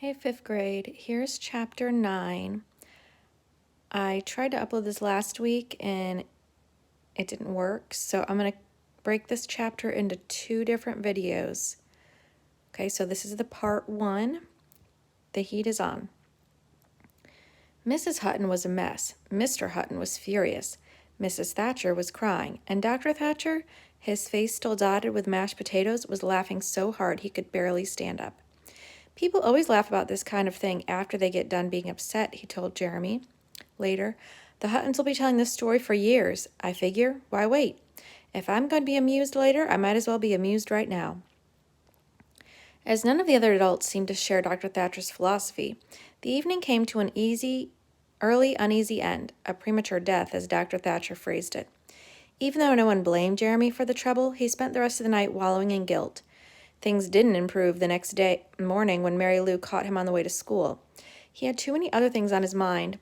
Hey, fifth grade, here's chapter 9. I tried to upload this last week and it didn't work, so I'm going to break this chapter into 2 different videos. Okay, so this is the part 1. The heat is on. Mrs. Hutton was a mess. Mr. Hutton was furious. Mrs. Thatcher was crying, and Dr. Thatcher, his face still dotted with mashed potatoes, was laughing so hard he could barely stand up. People always laugh about this kind of thing after they get done being upset, he told Jeremy. Later, the Huttons will be telling this story for years. I figure, why wait? If I'm going to be amused later, I might as well be amused right now. As none of the other adults seemed to share Dr. Thatcher's philosophy, the evening came to an early, uneasy end, a premature death, as Dr. Thatcher phrased it. Even though no one blamed Jeremy for the trouble, he spent the rest of the night wallowing in guilt. Things didn't improve the next morning when Mary Lou caught him on the way to school. He had too many other things on his mind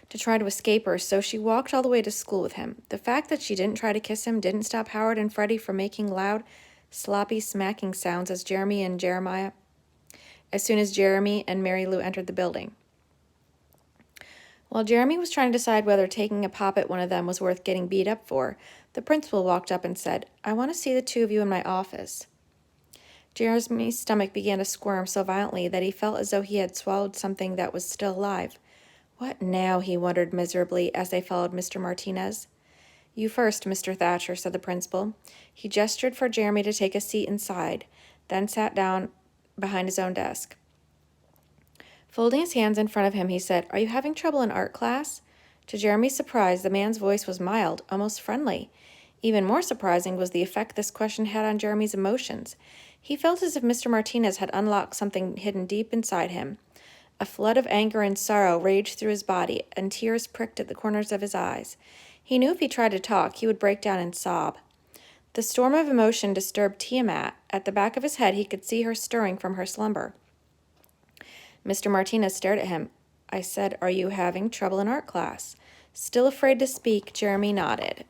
to try to escape her, so she walked all the way to school with him. The fact that she didn't try to kiss him didn't stop Howard and Freddie from making loud, sloppy, smacking sounds as soon as Jeremy and Mary Lou entered the building. While Jeremy was trying to decide whether taking a pop at one of them was worth getting beat up for, the principal walked up and said, "I want to see the 2 of you in my office." Jeremy's stomach began to squirm so violently that he felt as though he had swallowed something that was still alive. What now? He wondered miserably as they followed Mr. Martinez. "You first, Mr. Thatcher," said the principal. He gestured for Jeremy to take a seat inside, then sat down behind his own desk. Folding his hands in front of him, he said, "Are you having trouble in art class?" To Jeremy's surprise, the man's voice was mild, almost friendly. Even more surprising was the effect this question had on Jeremy's emotions. He felt as if Mr. Martinez had unlocked something hidden deep inside him. A flood of anger and sorrow raged through his body, and tears pricked at the corners of his eyes. He knew if he tried to talk, he would break down and sob. The storm of emotion disturbed Tiamat. At the back of his head, he could see her stirring from her slumber. Mr. Martinez stared at him. "I said, are you having trouble in art class?" Still afraid to speak, Jeremy nodded.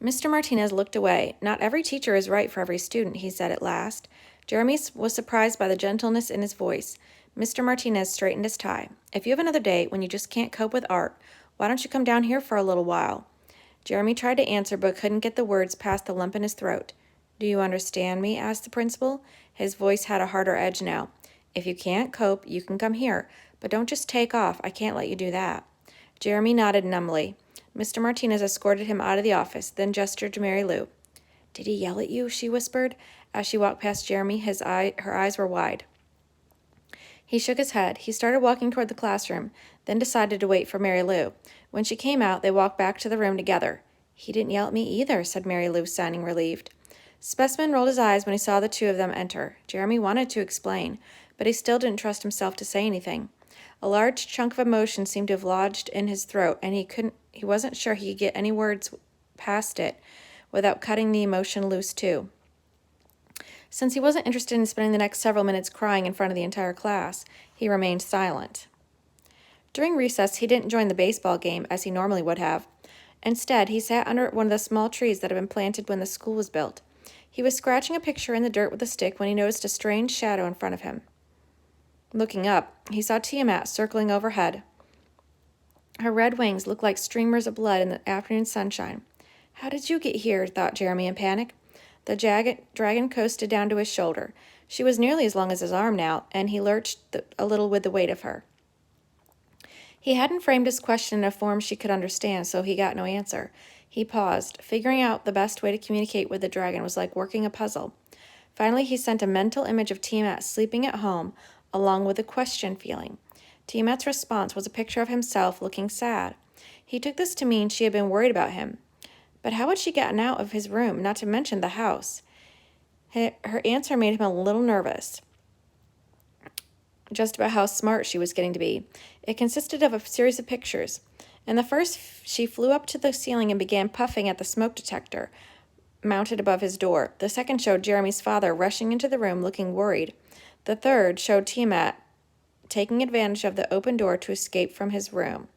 Mr. Martinez looked away. "Not every teacher is right for every student," he said at last. Jeremy was surprised by the gentleness in his voice. Mr. Martinez straightened his tie. "If you have another day when you just can't cope with art, why don't you come down here for a little while?" Jeremy tried to answer but couldn't get the words past the lump in his throat. "Do you understand me?" asked the principal. His voice had a harder edge now. "If you can't cope, you can come here, but don't just take off. I can't let you do that." Jeremy nodded numbly. Mr. Martinez escorted him out of the office, then gestured to Mary Lou. "Did he yell at you?" she whispered. As she walked past Jeremy, her eyes were wide. He shook his head. He started walking toward the classroom, then decided to wait for Mary Lou. When she came out, they walked back to the room together. "He didn't yell at me either," said Mary Lou, sounding relieved. Specimen rolled his eyes when he saw the 2 of them enter. Jeremy wanted to explain, but he still didn't trust himself to say anything. A large chunk of emotion seemed to have lodged in his throat, and he wasn't sure he could get any words past it without cutting the emotion loose too. Since he wasn't interested in spending the next several minutes crying in front of the entire class, he remained silent. During recess, he didn't join the baseball game as he normally would have. Instead, he sat under one of the small trees that had been planted when the school was built. He was scratching a picture in the dirt with a stick when he noticed a strange shadow in front of him. Looking up, he saw Tiamat circling overhead. Her red wings looked like streamers of blood in the afternoon sunshine. "How did you get here?" thought Jeremy in panic. The dragon coasted down to his shoulder. She was nearly as long as his arm now, and he lurched a little with the weight of her. He hadn't framed his question in a form she could understand, so he got no answer. He paused. Figuring out the best way to communicate with the dragon was like working a puzzle. Finally, he sent a mental image of Tiamat sleeping at home, along with a question feeling. Tiamat's response was a picture of himself looking sad. He took this to mean she had been worried about him. But how had she gotten out of his room, not to mention the house? Her answer made him a little nervous, just about how smart she was getting to be. It consisted of a series of pictures. In the first, she flew up to the ceiling and began puffing at the smoke detector mounted above his door. The second showed Jeremy's father rushing into the room looking worried. The third showed Tiamat taking advantage of the open door to escape from his room.